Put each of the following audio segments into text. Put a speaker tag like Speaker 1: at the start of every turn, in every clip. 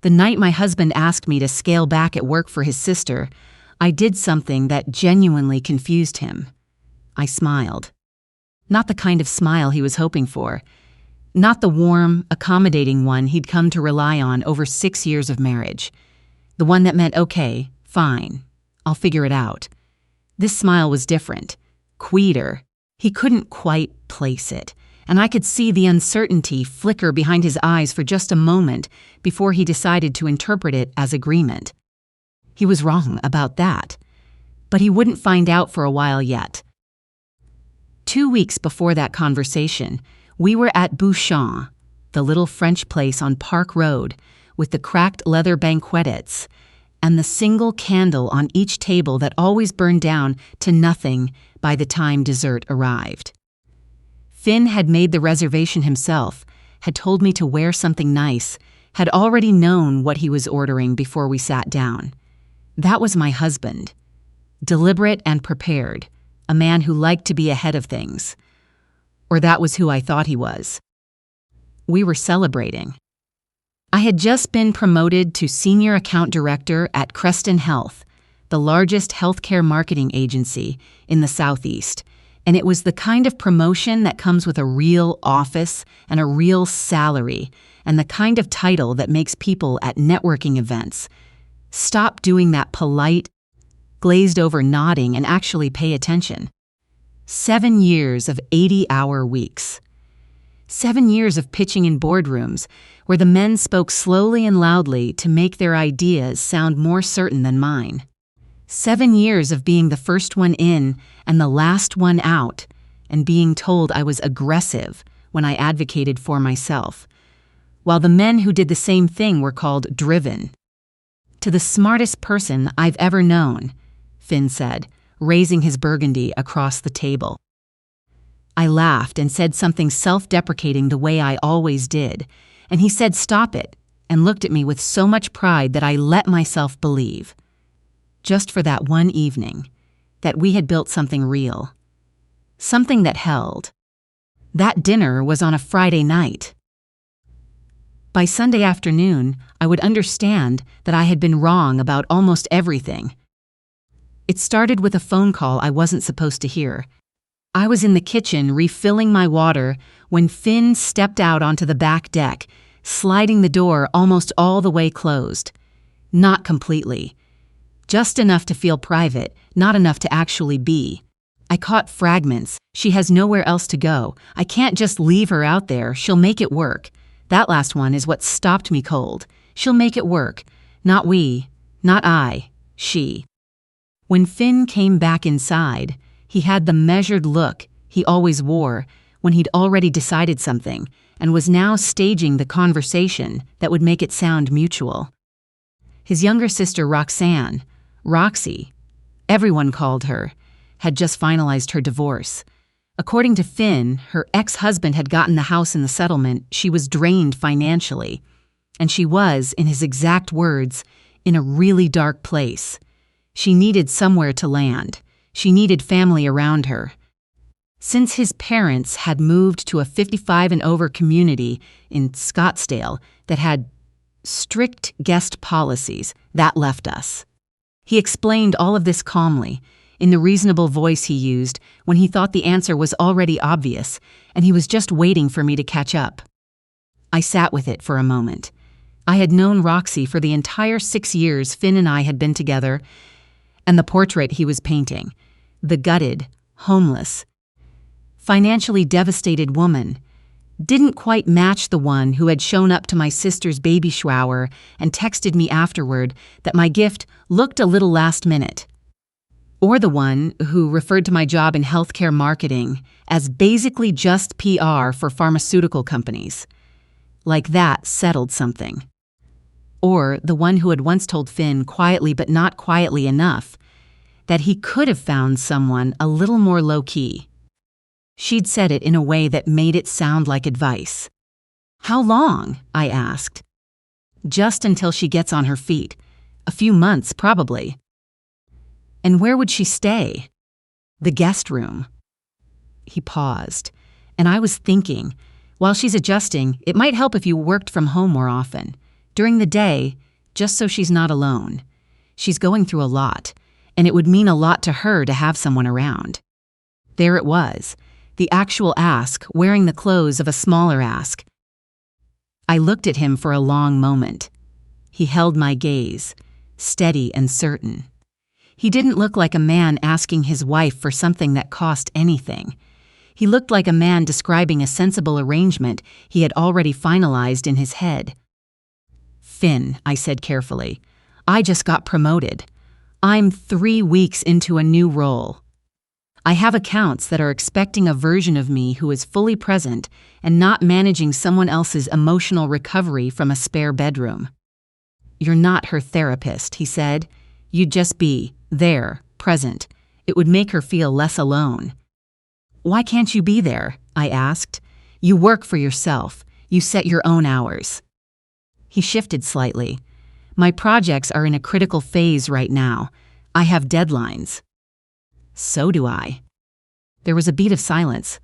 Speaker 1: The night my husband asked me to scale back at work for his sister, I did something that genuinely confused him. I smiled. Not the kind of smile he was hoping for. Not the warm, accommodating one he'd come to rely on over 6 years of marriage. The one that meant, okay, fine, I'll figure it out. This smile was different, quieter. He couldn't quite place it, and I could see the uncertainty flicker behind his eyes for just a moment before he decided to interpret it as agreement. He was wrong about that, but he wouldn't find out for a while yet. 2 weeks before that conversation, we were at Bouchon, the little French place on Park Road, with the cracked leather banquettes and the single candle on each table that always burned down to nothing by the time dessert arrived. Finn had made the reservation himself, had told me to wear something nice, had already known what he was ordering before we sat down. That was my husband. Deliberate and prepared, a man who liked to be ahead of things. Or that was who I thought he was. We were celebrating. I had just been promoted to Senior Account Director at Creston Health, the largest healthcare marketing agency in the Southeast, and it was the kind of promotion that comes with a real office and a real salary, and the kind of title that makes people at networking events stop doing that polite, glazed-over nodding and actually pay attention. 7 years of 80-hour weeks. 7 years of pitching in boardrooms where the men spoke slowly and loudly to make their ideas sound more certain than mine. 7 years of being the first one in and the last one out, and being told I was aggressive when I advocated for myself, while the men who did the same thing were called driven. To the smartest person I've ever known, Finn said, raising his burgundy across the table. I laughed and said something self-deprecating the way I always did, and he said stop it and looked at me with so much pride that I let myself believe, just for that one evening, that we had built something real, something that held. That dinner was on a Friday night. By Sunday afternoon, I would understand that I had been wrong about almost everything. It started with a phone call I wasn't supposed to hear. I was in the kitchen refilling my water when Finn stepped out onto the back deck, sliding the door almost all the way closed. Not completely. Just enough to feel private, not enough to actually be. I caught fragments. She has nowhere else to go. I can't just leave her out there. She'll make it work. That last one is what stopped me cold. She'll make it work. Not we, not I, she. When Finn came back inside, he had the measured look he always wore when he'd already decided something and was now staging the conversation that would make it sound mutual. His younger sister Roxanne, Roxy, everyone called her, had just finalized her divorce. According to Finn, her ex-husband had gotten the house in the settlement. She was drained financially, and she was, in his exact words, in a really dark place. She needed somewhere to land. She needed family around her. Since his parents had moved to a 55 and over community in Scottsdale that had strict guest policies, that left us. He explained all of this calmly, in the reasonable voice he used when he thought the answer was already obvious and he was just waiting for me to catch up. I sat with it for a moment. I had known Roxy for the entire 6 years Finn and I had been together, and the portrait he was painting, the gutted, homeless, financially devastated woman, didn't quite match the one who had shown up to my sister's baby shower and texted me afterward that my gift looked a little last minute. Or the one who referred to my job in healthcare marketing as basically just PR for pharmaceutical companies. Like that settled something. Or the one who had once told Finn quietly but not quietly enough that he could have found someone a little more low-key. She'd said it in a way that made it sound like advice. "How long?" I asked. "Just until she gets on her feet. A few months, probably." "And where would she stay?" "The guest room." He paused, and I was thinking, while she's adjusting, it might help if you worked from home more often. During the day, just so she's not alone. She's going through a lot, and it would mean a lot to her to have someone around. There it was, the actual ask wearing the clothes of a smaller ask. I looked at him for a long moment. He held my gaze, steady and certain. He didn't look like a man asking his wife for something that cost anything. He looked like a man describing a sensible arrangement he had already finalized in his head. "Finn," I said carefully, "I just got promoted. I'm 3 weeks into a new role. I have accounts that are expecting a version of me who is fully present and not managing someone else's emotional recovery from a spare bedroom." "You're not her therapist," he said. "You'd just be there, present. It would make her feel less alone." "Why can't you be there?" I asked. "You work for yourself. You set your own hours." He shifted slightly. "My projects are in a critical phase right now. I have deadlines." "So do I." There was a beat of silence.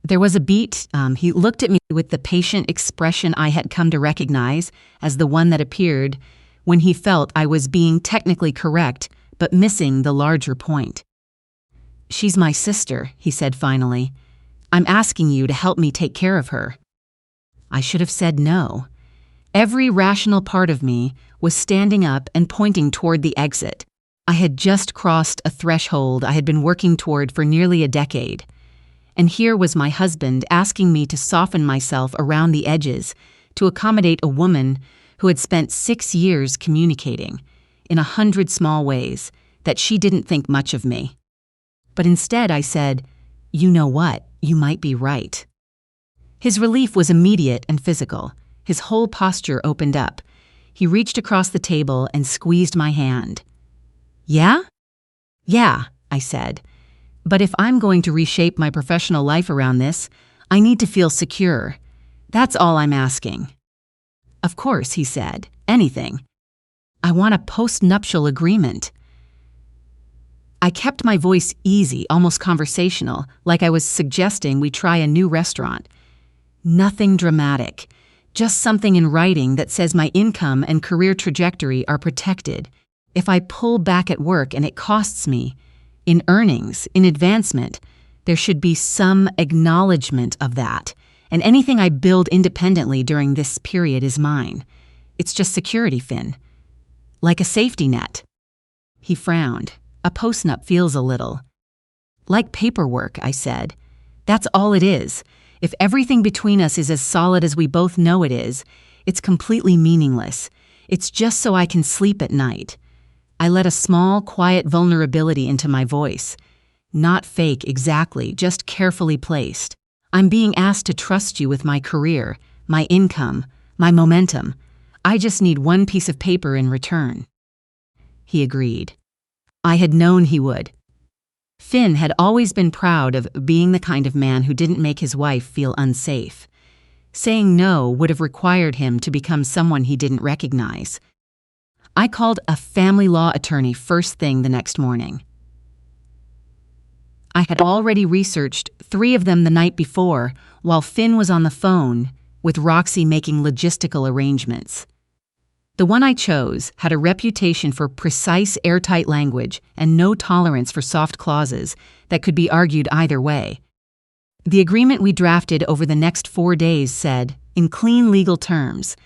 Speaker 1: He looked at me with the patient expression I had come to recognize as the one that appeared when he felt I was being technically correct but missing the larger point. "She's my sister," he said finally. "I'm asking you to help me take care of her." I should have said no. Every rational part of me was standing up and pointing toward the exit. I had just crossed a threshold I had been working toward for nearly a decade. And here was my husband asking me to soften myself around the edges to accommodate a woman who had spent 6 years communicating, in 100 small ways, that she didn't think much of me. But instead I said, "You know what? You might be right." His relief was immediate and physical. His whole posture opened up. He reached across the table and squeezed my hand. "Yeah?" "Yeah," I said. "But if I'm going to reshape my professional life around this, I need to feel secure. That's all I'm asking." "Of course," he said. "Anything. I want a post-nuptial agreement." I kept my voice easy, almost conversational, like I was suggesting we try a new restaurant. "Nothing dramatic. Just something in writing that says my income and career trajectory are protected. If I pull back at work and it costs me, in earnings, in advancement, there should be some acknowledgement of that, and anything I build independently during this period is mine. It's just security, Finn. Like a safety net." He frowned. "A post-nup feels a little." "Like paperwork," I said. "That's all it is. If everything between us is as solid as we both know it is, it's completely meaningless. It's just so I can sleep at night." I let a small, quiet vulnerability into my voice. Not fake exactly, just carefully placed. "I'm being asked to trust you with my career, my income, my momentum. I just need one piece of paper in return." He agreed. I had known he would. Finn had always been proud of being the kind of man who didn't make his wife feel unsafe. Saying no would have required him to become someone he didn't recognize. I called a family law attorney first thing the next morning. I had already researched 3 of them the night before while Finn was on the phone with Roxy making logistical arrangements. The one I chose had a reputation for precise, airtight language and no tolerance for soft clauses that could be argued either way. The agreement we drafted over the next 4 days said, in clean legal terms,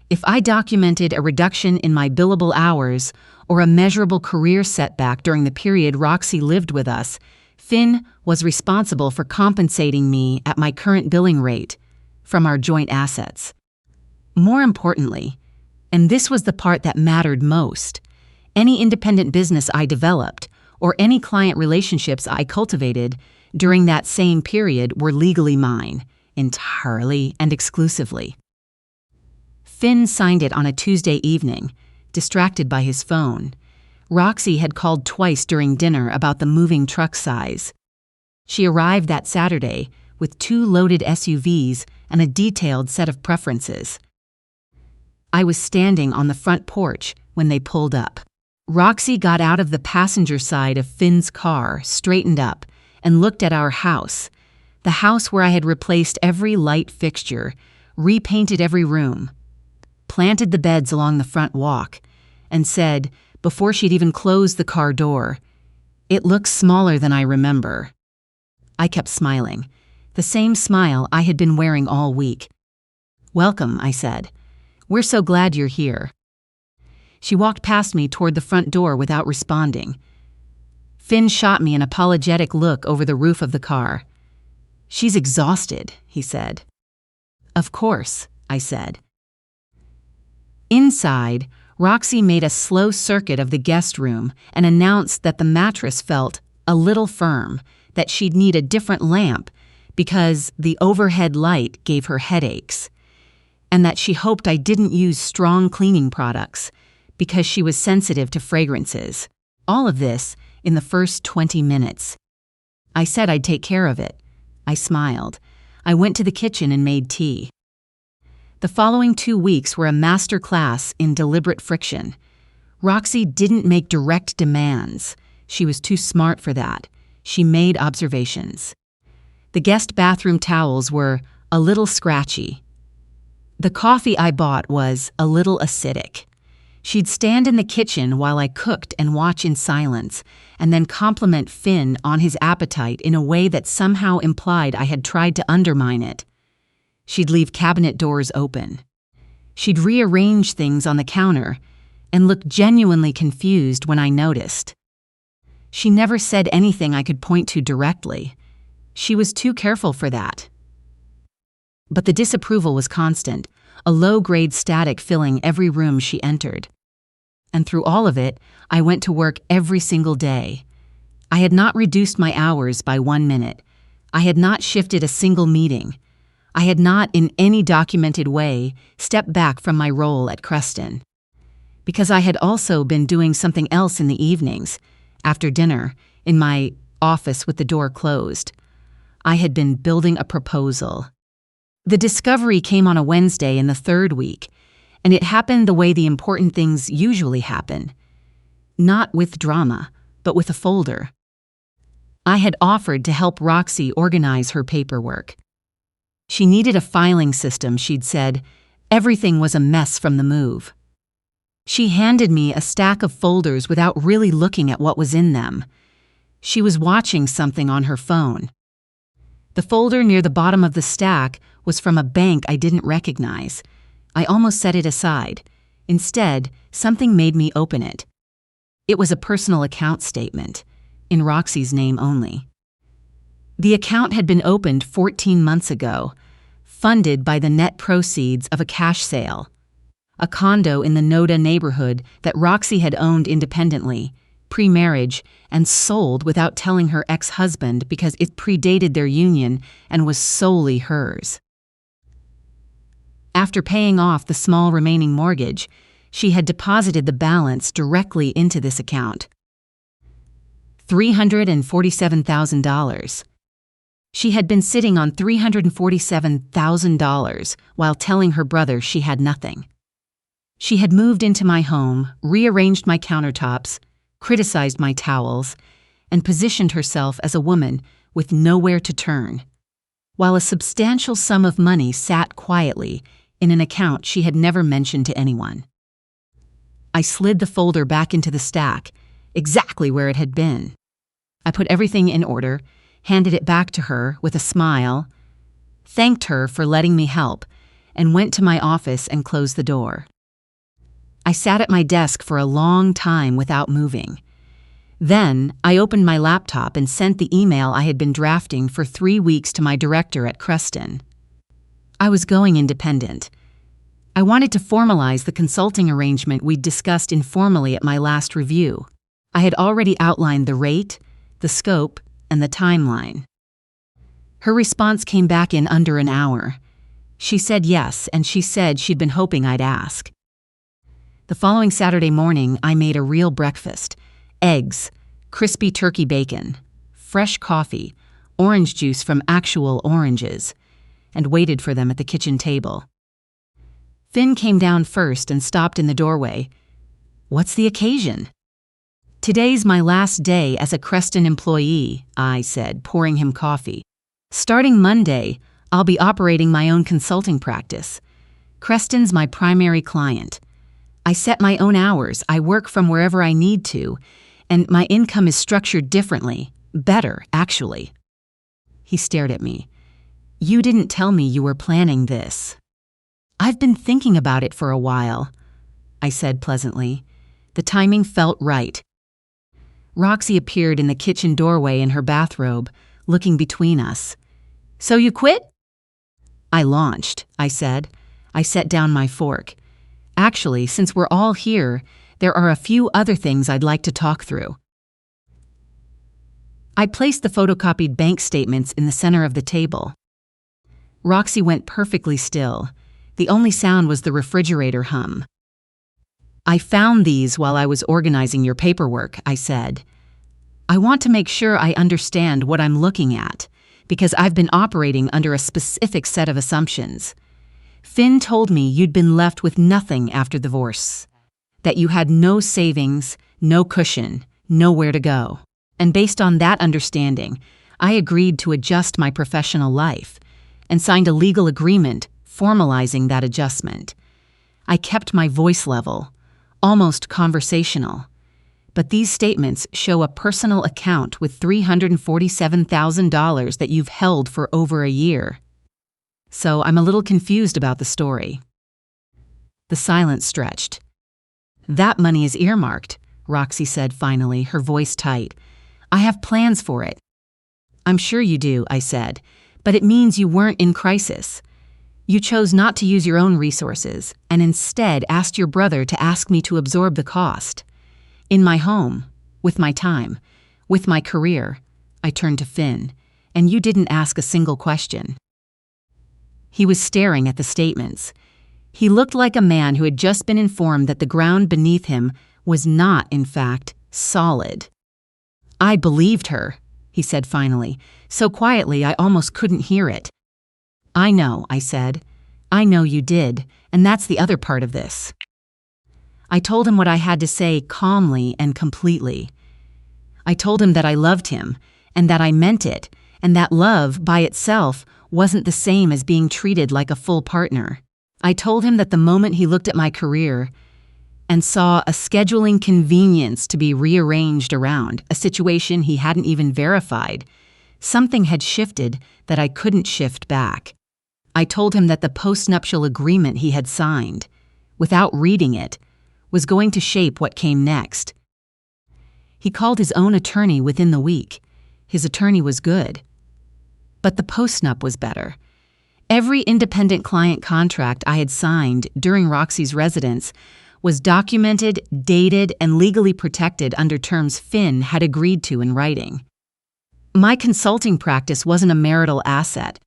Speaker 1: if I documented a reduction in my billable hours or a measurable career setback during the period Roxy lived with us, Finn was responsible for compensating me at my current billing rate from our joint assets. More importantly, and this was the part that mattered most, any independent business I developed or any client relationships I cultivated during that same period were legally mine, entirely and exclusively. Finn signed it on a Tuesday evening, distracted by his phone. Roxy had called twice during dinner about the moving truck size. She arrived that Saturday with 2 loaded SUVs and a detailed set of preferences. I was standing on the front porch when they pulled up. Roxy got out of the passenger side of Finn's car, straightened up, and looked at our house, the house where I had replaced every light fixture, repainted every room. planted the beds along the front walk and said, before she'd even closed the car door, "It looks smaller than I remember." I kept smiling, the same smile I had been wearing all week. "Welcome," I said. "We're so glad you're here." She walked past me toward the front door without responding. Finn shot me an apologetic look over the roof of the car. "She's exhausted," he said. "Of course," I said. Inside, Roxy made a slow circuit of the guest room and announced that the mattress felt a little firm, that she'd need a different lamp because the overhead light gave her headaches, and that she hoped I didn't use strong cleaning products because she was sensitive to fragrances. All of this in the first 20 minutes. I said I'd take care of it. I smiled. I went to the kitchen and made tea. The following 2 weeks were a master class in deliberate friction. Roxy didn't make direct demands. She was too smart for that. She made observations. The guest bathroom towels were a little scratchy. The coffee I bought was a little acidic. She'd stand in the kitchen while I cooked and watch in silence, and then compliment Finn on his appetite in a way that somehow implied I had tried to undermine it. She'd leave cabinet doors open. She'd rearrange things on the counter and look genuinely confused when I noticed. She never said anything I could point to directly. She was too careful for that. But the disapproval was constant, a low-grade static filling every room she entered. And through all of it, I went to work every single day. I had not reduced my hours by 1 minute. I had not shifted a single meeting. I had not, in any documented way, stepped back from my role at Creston. Because I had also been doing something else in the evenings, after dinner, in my office with the door closed. I had been building a proposal. The discovery came on a Wednesday in the 3rd week, and it happened the way the important things usually happen. Not with drama, but with a folder. I had offered to help Roxy organize her paperwork. She needed a filing system, she'd said. Everything was a mess from the move. She handed me a stack of folders without really looking at what was in them. She was watching something on her phone. The folder near the bottom of the stack was from a bank I didn't recognize. I almost set it aside. Instead, something made me open it. It was a personal account statement, in Roxy's name only. The account had been opened 14 months ago, funded by the net proceeds of a cash sale. A condo in the Noda neighborhood that Roxy had owned independently, pre-marriage, and sold without telling her ex-husband because it predated their union and was solely hers. After paying off the small remaining mortgage, she had deposited the balance directly into this account. $347,000. She had been sitting on $347,000 while telling her brother she had nothing. She had moved into my home, rearranged my countertops, criticized my towels, and positioned herself as a woman with nowhere to turn, while a substantial sum of money sat quietly in an account she had never mentioned to anyone. I slid the folder back into the stack, exactly where it had been. I put everything in order, handed it back to her with a smile, thanked her for letting me help, and went to my office and closed the door. I sat at my desk for a long time without moving. Then I opened my laptop and sent the email I had been drafting for 3 weeks to my director at Creston. I was going independent. I wanted to formalize the consulting arrangement we'd discussed informally at my last review. I had already outlined the rate, the scope, and the timeline. Her response came back in under an hour. She said yes, and she said she'd been hoping I'd ask. The following Saturday morning, I made a real breakfast: eggs, crispy turkey bacon, fresh coffee, orange juice from actual oranges, and waited for them at the kitchen table. Finn came down first and stopped in the doorway. "What's the occasion?" "Today's my last day as a Creston employee," I said, pouring him coffee. "Starting Monday, I'll be operating my own consulting practice. Creston's my primary client. I set my own hours, I work from wherever I need to, and my income is structured differently. Better, actually. He stared at me. You didn't tell me you were planning this. I've been thinking about it for a while, I said pleasantly. The timing felt right. Roxy appeared in the kitchen doorway in her bathrobe, looking between us. So you quit? I launched, I said. I set down my fork. Actually, since we're all here, there are a few other things I'd like to talk through. I placed the photocopied bank statements in the center of the table. Roxy went perfectly still. The only sound was the refrigerator hum. I found these while I was organizing your paperwork, I said. I want to make sure I understand what I'm looking at, because I've been operating under a specific set of assumptions. Finn told me you'd been left with nothing after divorce, that you had no savings, no cushion, nowhere to go. And based on that understanding, I agreed to adjust my professional life and signed a legal agreement formalizing that adjustment. I kept my voice level, almost conversational. But these statements show a personal account with $347,000 that you've held for over a year. So I'm a little confused about the story. The silence stretched. That money is earmarked, Roxy said finally, her voice tight. I have plans for it. I'm sure you do, I said, but it means you weren't in crisis. You chose not to use your own resources and instead asked your brother to ask me to absorb the cost. In my home, with my time, with my career, I turned to Finn, and you didn't ask a single question. He was staring at the statements. He looked like a man who had just been informed that the ground beneath him was not, in fact, solid. I believed her, he said finally, so quietly I almost couldn't hear it. I know, I said. I know you did, and that's the other part of this. I told him what I had to say calmly and completely. I told him that I loved him, and that I meant it, and that love, by itself, wasn't the same as being treated like a full partner. I told him that the moment he looked at my career and saw a scheduling convenience to be rearranged around, a situation he hadn't even verified, something had shifted that I couldn't shift back. I told him that the postnuptial agreement he had signed, without reading it, was going to shape what came next. He called his own attorney within the week. His attorney was good. But the postnup was better. Every independent client contract I had signed during Roxy's residence was documented, dated, and legally protected under terms Finn had agreed to in writing. My consulting practice wasn't a marital asset.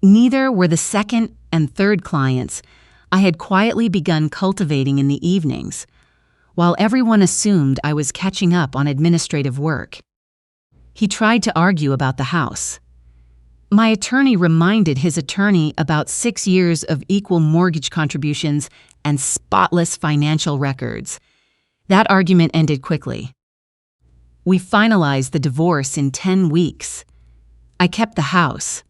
Speaker 1: Neither were the second and third clients I had quietly begun cultivating in the evenings, while everyone assumed I was catching up on administrative work. He tried to argue about the house. My attorney reminded his attorney about 6 years of equal mortgage contributions and spotless financial records. That argument ended quickly. We finalized the divorce in 10 weeks. I kept the house.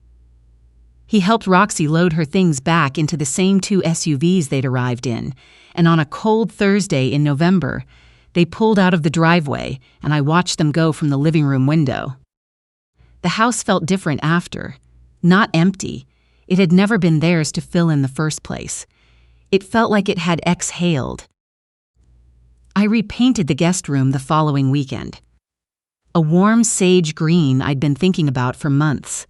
Speaker 1: He helped Roxy load her things back into the same 2 SUVs they'd arrived in, and on a cold Thursday in November, they pulled out of the driveway and I watched them go from the living room window. The house felt different after, not empty. It had never been theirs to fill in the first place. It felt like it had exhaled. I repainted the guest room the following weekend. A warm sage green I'd been thinking about for months.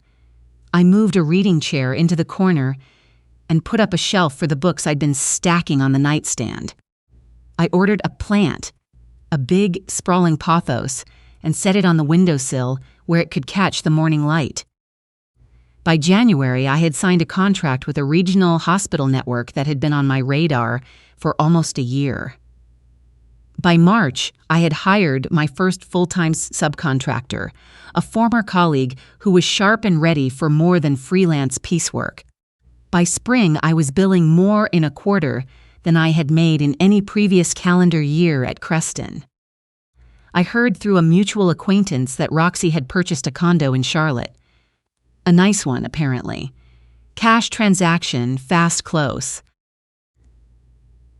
Speaker 1: I moved a reading chair into the corner and put up a shelf for the books I'd been stacking on the nightstand. I ordered a plant, a big, sprawling pothos, and set it on the windowsill where it could catch the morning light. By January, I had signed a contract with a regional hospital network that had been on my radar for almost a year. By March, I had hired my first full-time subcontractor, a former colleague who was sharp and ready for more than freelance piecework. By spring, I was billing more in a quarter than I had made in any previous calendar year at Creston. I heard through a mutual acquaintance that Roxy had purchased a condo in Charlotte. A nice one, apparently. Cash transaction, fast close.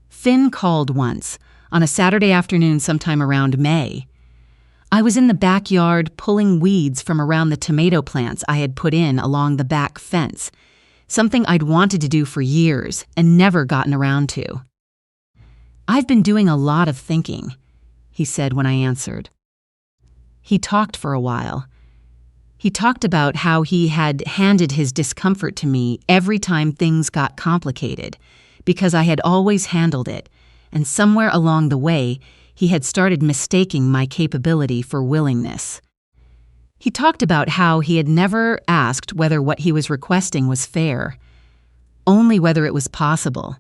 Speaker 1: Finn called once, on a Saturday afternoon sometime around May. I was in the backyard pulling weeds from around the tomato plants I had put in along the back fence, something I'd wanted to do for years and never gotten around to. "I've been doing a lot of thinking," he said when I answered. He talked for a while. He talked about how he had handed his discomfort to me every time things got complicated, because I had always handled it, and somewhere along the way, he had started mistaking my capability for willingness. He talked about how he had never asked whether what he was requesting was fair, only whether it was possible.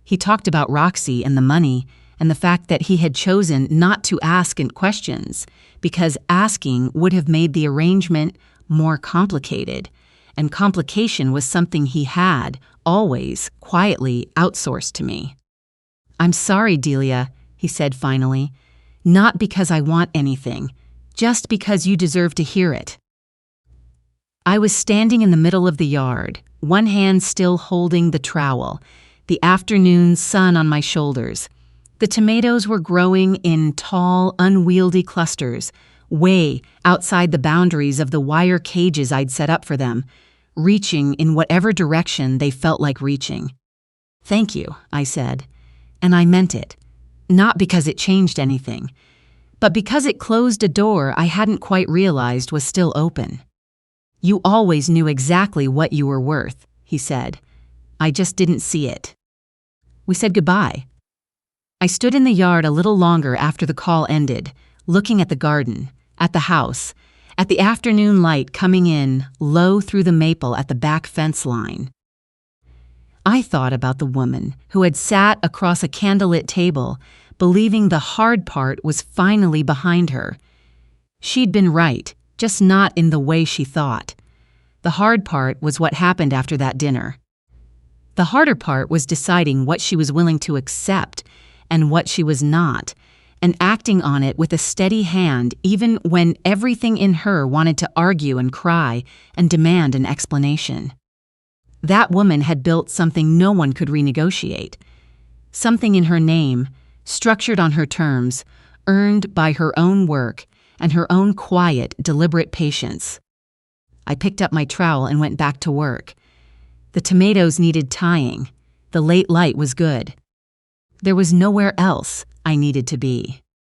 Speaker 1: He talked about Roxy and the money, and the fact that he had chosen not to ask questions because asking would have made the arrangement more complicated, and complication was something he had, always, quietly outsourced to me. "I'm sorry, Delia," he said finally, "not because I want anything, just because you deserve to hear it." I was standing in the middle of the yard, one hand still holding the trowel, the afternoon sun on my shoulders. The tomatoes were growing in tall, unwieldy clusters, way outside the boundaries of the wire cages I'd set up for them, reaching in whatever direction they felt like reaching. "Thank you," I said, and I meant it, not because it changed anything, but because it closed a door I hadn't quite realized was still open. "You always knew exactly what you were worth," he said. "I just didn't see it." We said goodbye. I stood in the yard a little longer after the call ended, looking at the garden, at the house, at the afternoon light coming in low through the maple at the back fence line. I thought about the woman who had sat across a candlelit table, believing the hard part was finally behind her. She'd been right, just not in the way she thought. The hard part was what happened after that dinner. The harder part was deciding what she was willing to accept and what she was not, and acting on it with a steady hand even when everything in her wanted to argue and cry and demand an explanation. That woman had built something no one could renegotiate, something in her name, structured on her terms, earned by her own work and her own quiet, deliberate patience. I picked up my trowel and went back to work. The tomatoes needed tying. The late light was good. There was nowhere else I needed to be.